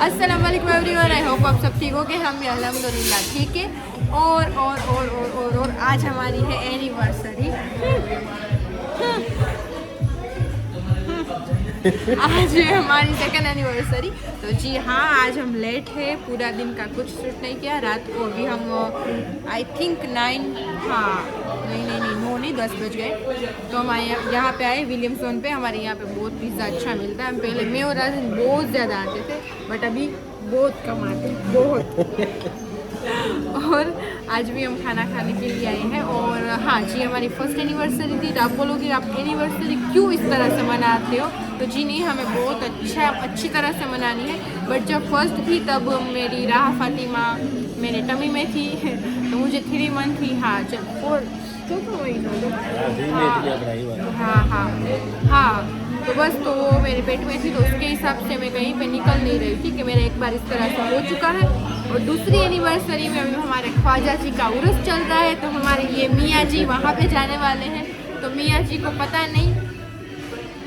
अस्सलाम वालेकुम everyone, I hope आप सब ठीक हो गए। हम भी अल्हम्दुलिल्लाह ठीक है। और आज हमारी है एनिवर्सरी। आज है हमारी सेकंड एनिवर्सरी। तो जी हाँ, आज हम लेट है, पूरा दिन का कुछ शूट नहीं किया। रात को अभी हम आई थिंक 9 नहीं 10 बज गए। तो हम यहाँ पे आए विलियमसन पे। हमारे यहाँ पे बहुत पिज़्ज़ा अच्छा मिलता है। हम पहले मैं और राजन बहुत ज़्यादा आते थे, बट अभी बहुत कम आते हैं, बहुत। और आज भी हम खाना खाने के लिए आए हैं। और हाँ जी, हमारी फर्स्ट एनिवर्सरी थी। तो आप बोलोगे आप एनिवर्सरी क्यों इस तरह से मनाते हो? तो जी नहीं, हमें बहुत अच्छी तरह से मनानी है। बट जब फर्स्ट थी तब मेरी राह फातिमा मेरे टमी में थी, तो मुझे 3 मंथ थी। हाँ जब 4 हाँ तो बस, तो वो मेरे पेट में थी, तो उसके हिसाब से मैं कहीं पे निकल नहीं रही थी कि मेरा एक बार इस तरह से हो चुका है। और दूसरी एनिवर्सरी में अभी हमारे ख्वाजा जी का उर्स चल रहा है। तो हमारे ये मियाँ जी वहाँ पे जाने वाले हैं। तो मियाँ जी को पता नहीं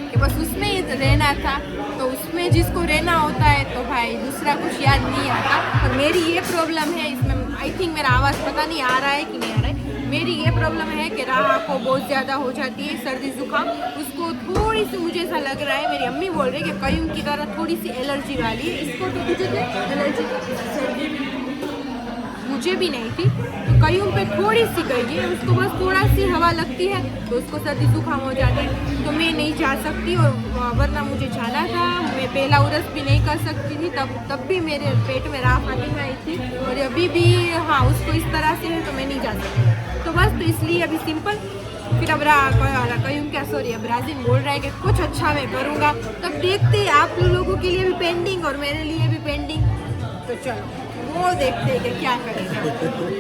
कि बस उसमें ही रहना था। तो उसमें जिसको रहना होता है तो भाई दूसरा कुछ याद नहीं आता। और मेरी ये प्रॉब्लम है इसमें, आई थिंक मेरा आवाज़ पता नहीं आ रहा है कि नहीं आ रहा है। मेरी ये प्रॉब्लम है कि राह को बहुत ज़्यादा हो जाती है सर्दी जुकाम, उसको थोड़ी सी मुझे ऐसा लग रहा है। मेरी अम्मी बोल रही है कि कयूम की तरह थोड़ी सी एलर्जी वाली है इसको। तो मुझे एलर्जी सर्दी मुझे भी नहीं थी, तो कयूम पे थोड़ी सी गई है, उसको बस थोड़ा सी हवा लगती है तो उसको सर्दी जुकाम हो जाता है। तो मैं नहीं जा सकती, और वरना मुझे जाना था। मैं पहला उर्स भी नहीं कर सकती थी, तब भी मेरे पेट में राह फातिमा आई थी। और अभी भी हाँ, उसको इस तरह से है तो मैं नहीं जा सकती। तो बस, तो इसलिए अभी सिंपल। फिर अब कयूम क्या सॉरी, अब राजिन बोल रहा है कि कुछ अच्छा मैं करूँगा। तब देखते हैं, आप लोगों के लिए भी पेंडिंग और मेरे लिए भी पेंडिंग। तो चलो वो देखते हैं कि क्या करेंगे।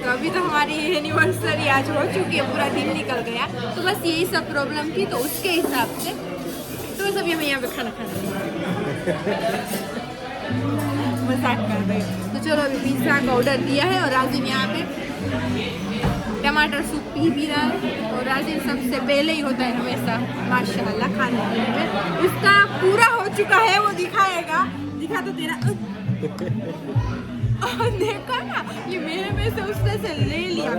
तो अभी तो हमारी एनिवर्सरी आज हो चुकी है, पूरा दिन निकल गया। तो बस यही सब प्रॉब्लम थी, तो उसके हिसाब से तो बस अभी हमें यहाँ पे खाना मजाक कर रहे हैं। तो चलो अभी पिज़्ज़ा का ऑर्डर दिया है, और राजिन यहाँ पे टमाटर सूप पी भी रहा है। और राजिन सबसे पहले ही होता है हमेशा माशाल्लाह खाने में। उसका पूरा हो चुका है, वो दिखाएगा। दिखा तो तेरा देखा ना, ये मेरे में से उसने से ले लिया।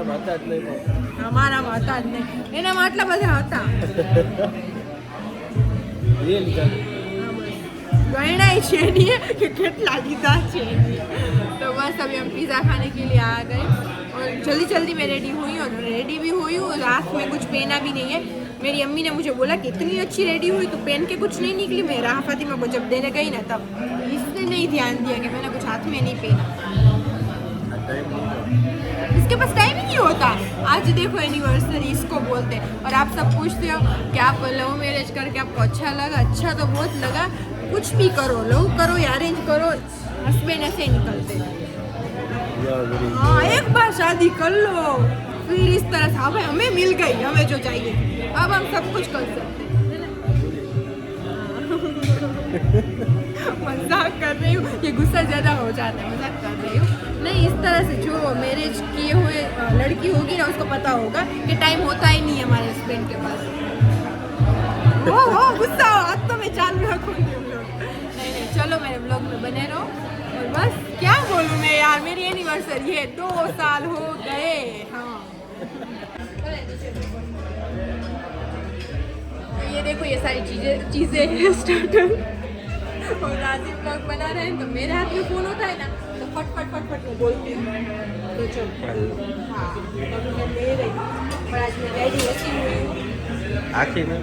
हमारा माता नहीं, एना माटला બધા હતા गणनाई છે नहीं कि કેટલા લીધા છે। तो बस अभी हम पिज़्ज़ा खाने के लिए आ गए, और जल्दी मैं रेडी हुई, और रेडी भी हुई हूँ। रात में कुछ पहना भी नहीं है। मेरी अम्मी ने मुझे बोला कि इतनी अच्छी रेडी हुई तो पहन के कुछ नहीं निकली। मैं राह फातिमा को जब देने गई ना, तब इसने नहीं ध्यान दिया कि मैंने कुछ हाथ में नहीं पहना। इसके पास टाइम ही नहीं होता। आज देखो एनिवर्सरी इसको बोलते हैं, और आप सब पूछते हो कि आप लव मैरिज करके आपको अच्छा लगा? अच्छा तो बहुत लगा। कुछ भी करो, लव करो या अरेंज करो, हस्बैंड ऐसे निकलते हैं। हाँ, एक बार शादी कर लो, फिर इस तरह से अब हमें मिल गई, हमें जो चाहिए, अब हम सब कुछ कर सकते हैं। मजाक कर रही हूँ, ये गुस्सा ज़्यादा हो जाता है, मजाक कर रही हूँ। नहीं, इस तरह से जो मैरिज किए हुए लड़की होगी ना, उसको पता होगा कि टाइम होता ही नहीं है हमारे हस्बैंड के पास। वो गुस्सा हो, अब तो मैं चालू रखूँगी। नहीं, चलो मेरे ब्लॉग में बने रहो। और बस क्या बोलूँ मैं यार, मेरी एनिवर्सरी है, 2 साल हो गए। हाँ, ये देखो, ये सारी चीज़ें हैं स्टार्टर। और राजीव ब्लॉग बना रहे हैं, तो मेरे हाथ में फ़ोन होता है ना, तो फट मैं बोलती हूँ। तो चलो हाँ, तो मैं ले रही हूँ, और आज मैं रेडी ऐसी हुई हूँ। आखिर में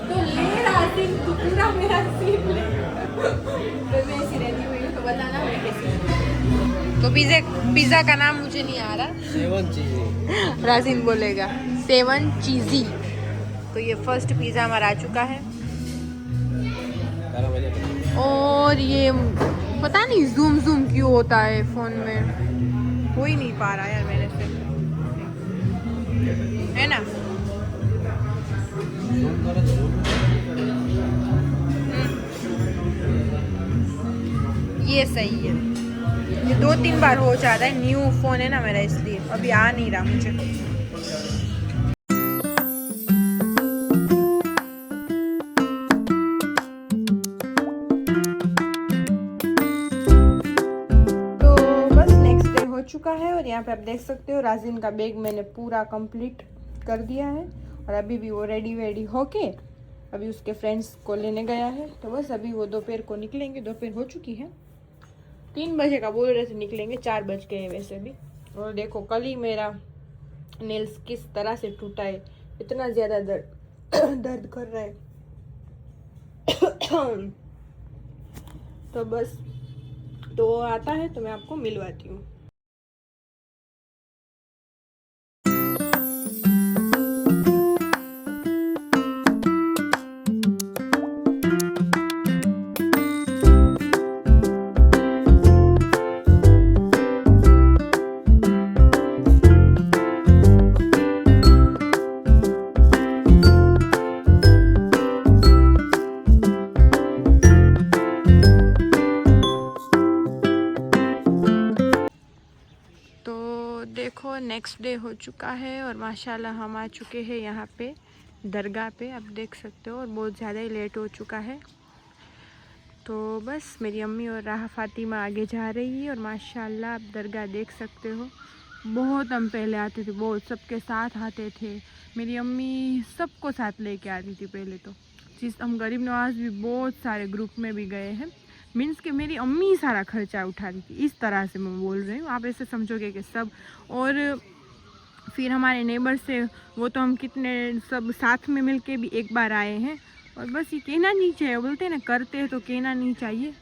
तो ले राजीव, तू पूरा मेरा सीन ले। तो मैं ऐसी रेडी हुई हूँ, तो बताना मैं कैसी। तो पिज़्ज़ा का नाम मुझे नहीं आ रहा, 7 चीज़ें राजीव बोलेगा 7 चीज़ी। तो ये फर्स्ट पिज़्ज़ा हमारा आ चुका है। और ये पता नहीं जूम क्यों होता है फ़ोन में, हो ही नहीं पा रहा यार मेरे से, है ना। ये सही है, ये 2-3 बार हो जाता है। न्यू फ़ोन है ना मेरा, इसलिए अभी आ नहीं रहा मुझे। यहाँ पे आप देख सकते हो राजिन का बैग मैंने पूरा कंप्लीट कर दिया है और अभी भी वो रेडी होके अभी उसके फ्रेंड्स को लेने गया है। तो बस अभी वो दोपहर को निकलेंगे, दोपहर हो चुकी है, 3 बजे का बोल रहे थे निकलेंगे, 4 बज गए वैसे भी। और देखो कल ही मेरा नेल्स किस तरह से टूटा है, इतना ज़्यादा दर्द कर रहा है। तो बस तो वो आता है तो मैं आपको मिलवाती हूँ। देखो नेक्स्ट डे हो चुका है और माशाल्लाह हम आ चुके हैं यहाँ पे दरगाह पे, आप देख सकते हो, और बहुत ज़्यादा ही लेट हो चुका है। तो बस मेरी अम्मी और राहा फातिमा आगे जा रही है और माशाल्लाह आप दरगाह देख सकते हो। बहुत हम पहले आते थे, बहुत सबके साथ आते थे, मेरी अम्मी सबको साथ लेके आती थी पहले तो। हम गरीब नवाज भी बहुत सारे ग्रुप में भी गए हैं, मीन्स कि मेरी अम्मी सारा खर्चा उठाती थी, इस तरह से मैं बोल रही हूँ, आप ऐसे समझोगे कि सब। और फिर हमारे नेबर से वो तो हम कितने सब साथ में मिलके भी एक बार आए हैं। और बस ये कहना नहीं चाहिए, बोलते हैं ना करते हैं तो कहना नहीं चाहिए,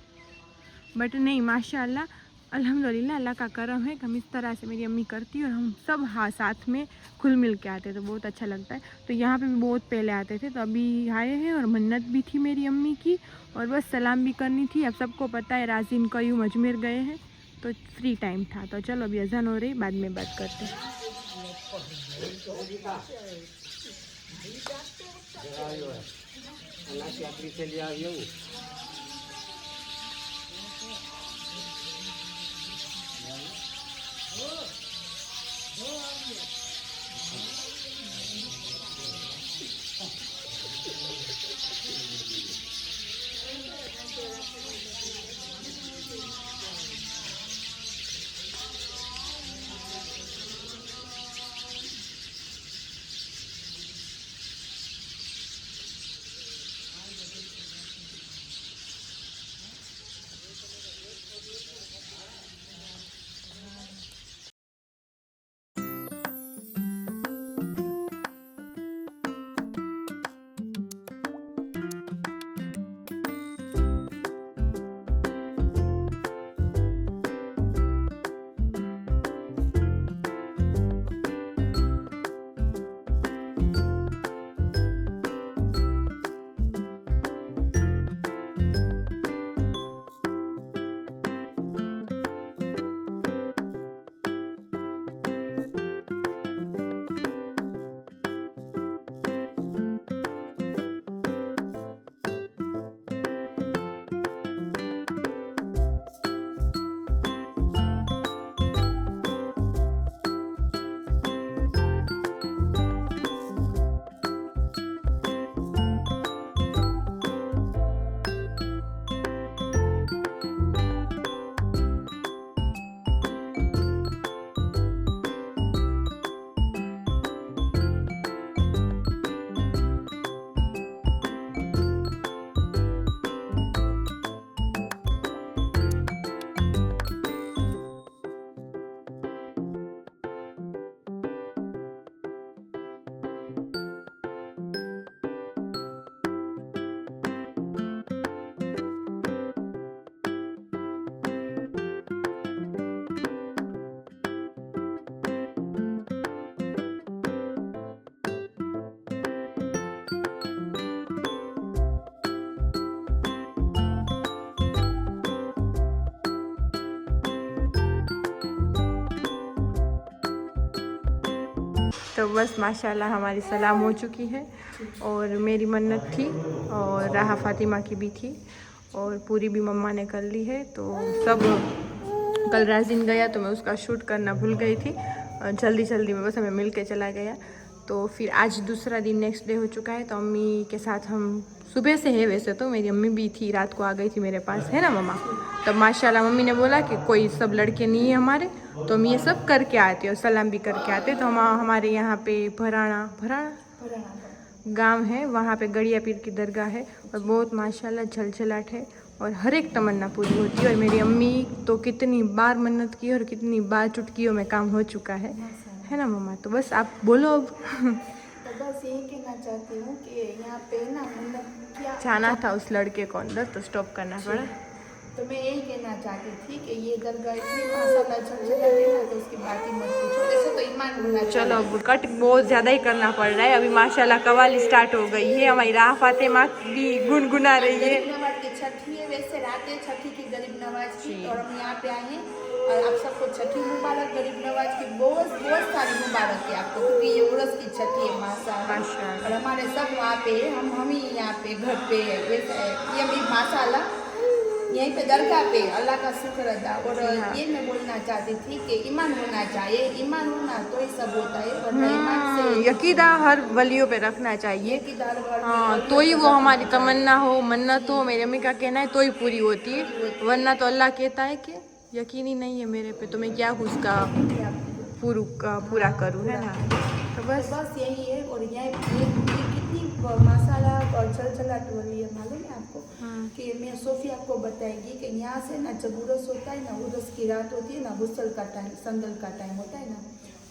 बट नहीं माशाल्लाह अल्हम्दुलिल्लाह अल्लाह का करम है कि हम इस तरह से मेरी अम्मी करती और हम सब हाँ साथ में खुल मिल के आते, तो बहुत अच्छा लगता है। तो यहाँ पे भी बहुत पहले आते थे, तो अभी आए हैं और मन्नत भी थी मेरी अम्मी की और बस सलाम भी करनी थी। अब सबको पता है राजिन कयूम अजमेर गए हैं तो फ्री टाइम था, तो चलो अभी अजान हो रही, बाद में बात करते हैं। तो बस माशाल्लाह हमारी सलाम हो चुकी है और मेरी मन्नत थी और राहा फातिमा की भी थी और पूरी भी मम्मा ने कर ली है। तो सब कल राजिन गया तो मैं उसका शूट करना भूल गई थी, जल्दी जल्दी में बस हमें मिल के चला गया। तो फिर आज दूसरा दिन नेक्स्ट डे हो चुका है, तो अम्मी के साथ हम सुबह से है, वैसे तो मेरी अम्मी भी थी, रात को आ गई थी मेरे पास, है ना मम्मा। तब माशाल्लाह मम्मी ने बोला कि कोई सब लड़के नहीं है हमारे, तो हम ये सब करके आते हैं और सलाम भी करके आते हैं। तो हम हमारे यहाँ पे भराना गांव है, वहाँ पे गड़िया पीर की दरगाह है और बहुत माशाल्लाह झलझलाट है और हर एक तमन्ना पूरी होती है। और मेरी अम्मी तो कितनी बार मन्नत की और कितनी बार चुटकियों में काम हो चुका है ना मम्मा? तो बस आप बोलो अब। तो बस यही कहना चाहती हूँ कि यहाँ पे ना मतलब क्या जाना था उस लड़के को अंदर तो स्टॉप करना पड़ा। तो मैं यही कहना चाहती थी कि ये दरगाह इतनी माशाल्लाह झलझला है ना, तो उसकी बात ही मत पूछो। ऐसे तो ईमान होना चाहिए। चलो अब कट बहुत ज़्यादा ही करना पड़ रहा है। अभी माशाल्लाह कवाली स्टार्ट हो गई है, हमारी राह फातिमा भी गुनगुना रही है। गरीब नवाज की छठी है, वैसे रात है छठी की गरीब नवाज की, और हम यहाँ पे आए हैं और आप सबको छठी मुबारक, गरीब नवाज की बहुत बहुत सारी मुबारक है आपको, क्योंकि ये उर्स की छठी है माशाल्लाह। और हमारे सब वहाँ पे हम ही यहाँ पे घर पे वैसे ये भी माशाल्लाह यहीं पे दरगाह पे अल्लाह का शुक्र अदा। और ये मैं बोलना चाहती थी कि ईमान होना चाहिए, ईमान होना तो ही सब होता है, और ईमान से यकीदा हर वलियों पे रखना चाहिए। हाँ, तो ही वो हमारी तमन्ना हो, मन्नत हो, मेरी अम्मी का कहना है, तो ही पूरी होती है। वरना तो अल्लाह कहता है कि यकीन ही नहीं है मेरे पे, तो मैं क्या उसका पूरा करूँ, है ना? तो बस यही है। और ये कितनी माशाल्लाह और झलझलाट हो रही है, मालूम है आपको? कि मैं सोफी आपको बताएगी कि यहाँ से ना जब उर्स होता है ना, उर्स की रात होती है ना, गुस्ल का टाइम, संदल का टाइम होता है ना,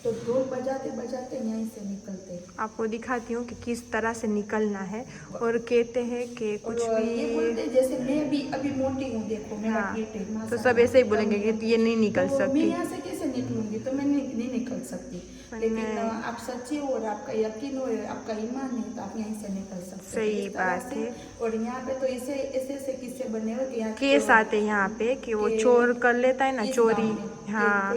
तो ढोल बजाते बजाते यहीं से निकलते हैं। आपको दिखाती हूँ कि किस तरह से निकलना है। और कहते हैं कि कुछ भी ये बोलते हैं, जैसे मैं भी अभी मोटी हूँ, देखो मेरा पेट है, तो सब ऐसे ही बोलेंगे कि ये नहीं निकल तो सकती। मैं यहाँ से कैसे निकलूंगी? तो मैं नहीं निकल सकती। लेकिन आप सच्चे हो और आपका यकीन हो, आपका ईमान है, तो आप यहीं से निकल सकते। सही बात है। और यहाँ पे तो ऐसे किस्से बने हुए कि यहाँ केस आते यहाँ पे कि वो चोर कर लेता है ना, चोरी, हाँ,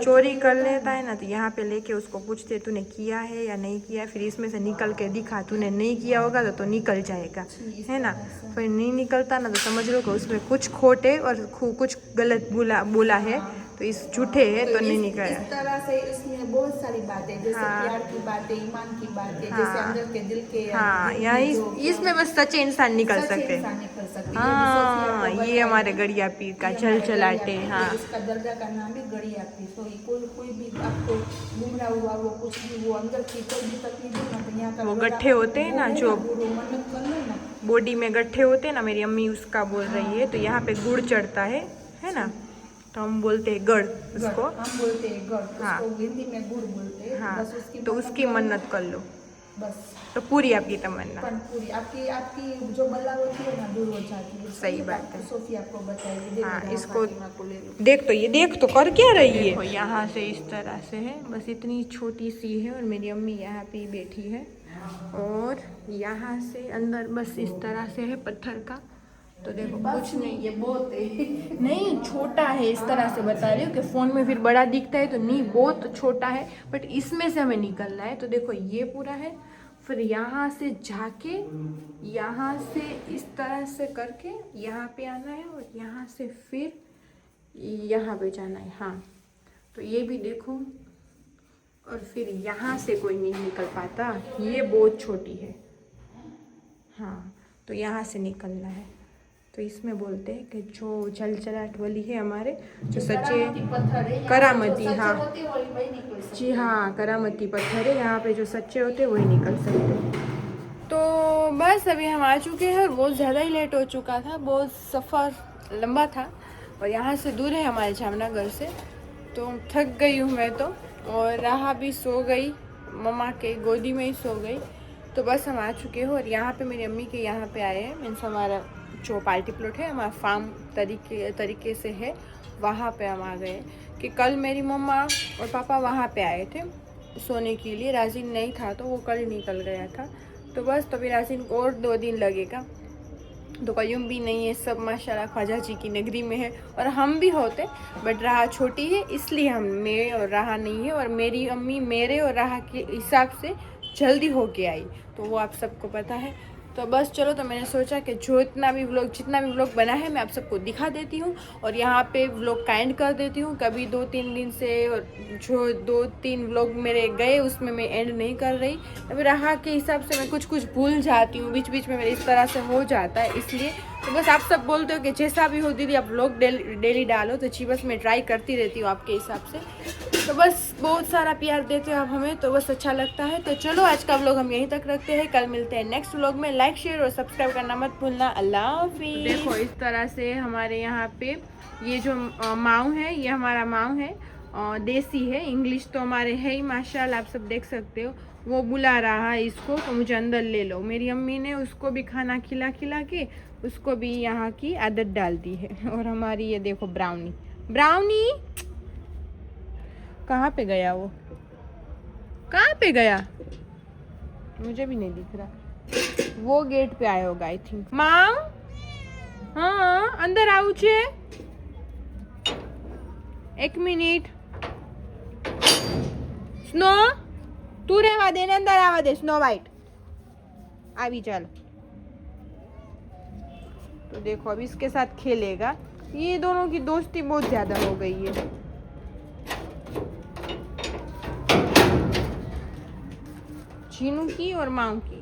चोरी कर लेता है ना, तो यहाँ पे लेके उसको पूछते तूने किया है या नहीं किया, फिर इसमें से निकल के दिखा, तूने नहीं किया होगा तो निकल जाएगा, है ना? फिर नहीं निकलता ना, तो समझ लो कि उसमें कुछ खोटे और कुछ गलत बोला है, तो इस झूठे है तो नहीं निकला। इस तरह से इसमें बहुत सारी बातें, जैसे प्यार की बातें, ईमान की बातें, जैसे अंदर के दिल के, हाँ, यहाँ इसमें बस सच्चे इंसान निकल सकते। हाँ, ये हमारे गड़िया पीर का झलझलाटे। हाँ, इसका दरगाह का नाम भी गड़िया पीर। तो कोई भी आपको गुमराह हुआ, वो कुछ भी, वो अंदर की कोई भी तकलीफ हो ना, तो यहाँ का वो गड्ढे होते हैं ना, जो मन्नत कर लो ना, बॉडी में गड्ढे होते हैं ना, मेरी अम्मी उसका बोल रही है। तो यहाँ पे गुड़ चढ़ता है ना, तो हम बोलते हैं गड़, उसको हम बोलते हैं गड़, हाँ, उसको हिंदी में गुड़ बोलते हैं। हाँ, बस तो उसकी मन्नत कर लो, बस तो पूरी आपकी तमन्ना, पूरी आपकी जो बला होती है ना, दूर हो जाती है। सही बात है। सोफी आपको बताएगी। हाँ, इसको देख तो कर क्या रही है। यहाँ से इस तरह से है, बस इतनी छोटी सी है, और मेरी अम्मी यहाँ पे बैठी है, और यहाँ से अंदर बस इस तरह से है पत्थर का। तो देखो कुछ नहीं, ये बहुत नहीं छोटा है, इस तरह से बता रही हूँ कि फ़ोन में फिर बड़ा दिखता है, तो नहीं बहुत छोटा है, बट इसमें से हमें निकलना है। तो देखो ये पूरा है, फिर यहाँ से जाके यहाँ से इस तरह से करके यहाँ पे आना है, और यहाँ से फिर यहाँ पे जाना है। हाँ, तो ये भी देखो, और फिर यहाँ से कोई नहीं निकल पाता, ये बहुत छोटी है। हाँ, तो यहाँ से निकलना है। तो इसमें बोलते हैं कि जो झलझलाट वाली है हमारे, जो सच्चे करामती, हाँ जी, हाँ, करामती पत्थर है, यहाँ पे जो सच्चे होते हैं वही निकल सकते। तो बस अभी हम आ चुके हैं, और बहुत ज़्यादा ही लेट हो चुका था, बहुत सफ़र लंबा था, और यहाँ से दूर है हमारे जामनगर से। तो थक गई हूँ मैं तो, और राहा भी सो गई, मम्मा के गोदी में ही सो गई। तो बस हम आ चुके हो, और यहाँ पे मेरी अम्मी के यहाँ पे आए हैं, मीन्स हमारा जो पार्टी प्लॉट है, हमारा फार्म तरीके से है, वहाँ पे हम आ गए। कि कल मेरी मम्मा और पापा वहाँ पे आए थे सोने के लिए, राजीन नहीं था तो वो कल निकल गया था। तो बस तभी राजीन को और 2 दिन लगेगा, तो कयूम भी नहीं है, सब माशाल्लाह ख्वाजा जी की नगरी में है, और हम भी होते, बट राहा छोटी है इसलिए हम, मैं और राहा नहीं है, और मेरी अम्मी मेरे और राहा के हिसाब से जल्दी होके आई, तो वो आप सबको पता है। तो बस चलो, तो मैंने सोचा कि जितना भी व्लॉग बना है मैं आप सबको दिखा देती हूँ, और यहाँ पे व्लॉग का एंड कर देती हूँ। कभी 2-3 दिन से, और जो 2-3 व्लॉग मेरे गए उसमें मैं एंड नहीं कर रही। अभी राहा के हिसाब से मैं कुछ भूल जाती हूँ, बीच बीच में मेरे इस तरह से हो जाता है, इसलिए तो बस आप सब बोलते हो कि जैसा भी हो दीदी आप व्लॉग डेली डालो, तो जी बस मैं ट्राई करती रहती हूँ आपके हिसाब से। तो बस बहुत सारा प्यार देते हो आप हमें, तो बस अच्छा लगता है। तो चलो आज का व्लॉग हम यहीं तक रखते हैं, कल मिलते हैं नेक्स्ट व्लॉग में। लाइक शेयर और सब्सक्राइब करना मत भूलना। अल्लाह हाफिज़। देखो इस तरह से हमारे यहाँ पे ये जो माऊ है, ये हमारा माऊ है, देसी है, इंग्लिश तो हमारे है ही माशाल्लाह, आप सब देख सकते हो। वो बुला रहा है इसको तो मुझे अंदर ले लो। मेरी अम्मी ने उसको भी खाना खिला खिला के उसको भी यहाँ की आदत डाल दी है। और हमारी ये देखो ब्राउनी, ब्राउनी कहाँ पे गया, वो कहाँ पे गया मुझे भी नहीं दिख रहा। वो गेट पे आया होगा आई थिंक। माँ हाँ अंदर आऊ छे, एक मिनिट। स्नो तू रहवा दे, अंदर आवा दे। स्नो वाइट अभी चल। तो देखो अब इसके साथ खेलेगा। ये दोनों की दोस्ती बहुत ज्यादा हो गई है। चीनू की और माऊ की।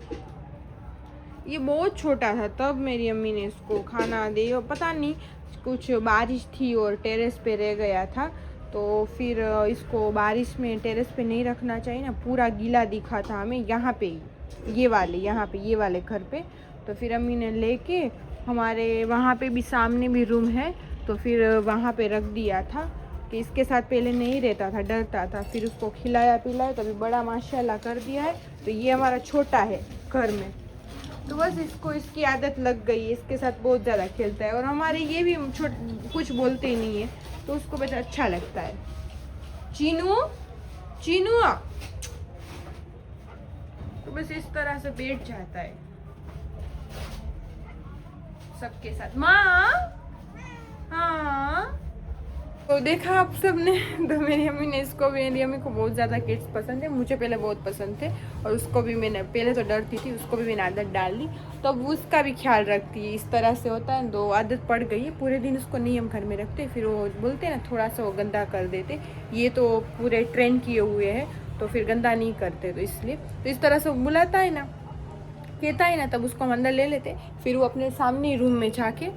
ये बहुत छोटा था तब मेरी अम्मी ने इसको खाना दे, और पता नहीं कुछ बारिश थी और टेरेस पे रह गया था, तो फिर इसको बारिश में टेरेस पे नहीं रखना चाहिए ना, पूरा गीला दिखा था हमें यहाँ पे, ये वाले यहाँ पे, ये वाले घर पे। तो फिर अम्मी ने लेके हमारे वहाँ पे भी सामने भी रूम है, तो फिर वहाँ पे रख दिया था कि इसके साथ पहले नहीं रहता था, डरता था। फिर उसको खिलाया पिलाया तो अभी बड़ा माशाल्लाह कर दिया है। तो ये हमारा छोटा है घर में, तो बस इसको इसकी आदत लग गई है, इसके साथ बहुत ज़्यादा खेलता है। और हमारे ये भी कुछ बोलते ही नहीं है, तो उसको बस अच्छा लगता है। चीनू चीनू तो बस इस तरह से बैठ जाता है सबके साथ। माँ हाँ तो देखा आप सबने। तो मेरी अम्मी ने इसको भी, मेरी अम्मी को बहुत ज़्यादा किड्स पसंद है, मुझे पहले बहुत पसंद थे, और उसको भी मैंने पहले तो डरती थी, उसको भी मैंने आदत डाल दी, तो अब उसका भी ख्याल रखती है। इस तरह से होता है, तो आदत पड़ गई है। पूरे दिन उसको नहीं हम घर में रखते, फिर वो बोलते हैं ना थोड़ा सा वो गंदा कर देते, ये तो पूरे ट्रेन किए हुए हैं, तो फिर गंदा नहीं करते, तो इसलिए तो इस तरह से वो बुलाता है ना, कहता है ना, तब उसको हम अंदर ले लेते, फिर वो अपने सामने ही रूम में जाके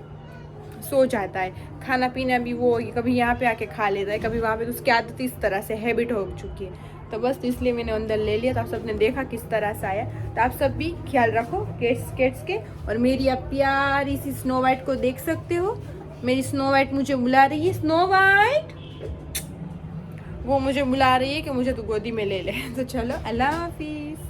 सो जाता है। खाना पीना भी वो कभी यहाँ पे आके खा लेता है, कभी वहाँ पे, तो उसकी आदत इस तरह से हैबिट हो चुकी है। तो बस इसलिए मैंने अंदर ले लिया। तो आप सबने देखा किस तरह से आया। तो आप सब भी ख्याल रखो कैट्स के। और मेरी आप प्यारी सी स्नो वाइट को देख सकते हो। मेरी स्नो वाइट मुझे बुला रही है, स्नो वाइट वो मुझे बुला रही है कि मुझे तो गोदी में ले ले। तो चलो अल्लाह हाफिज़।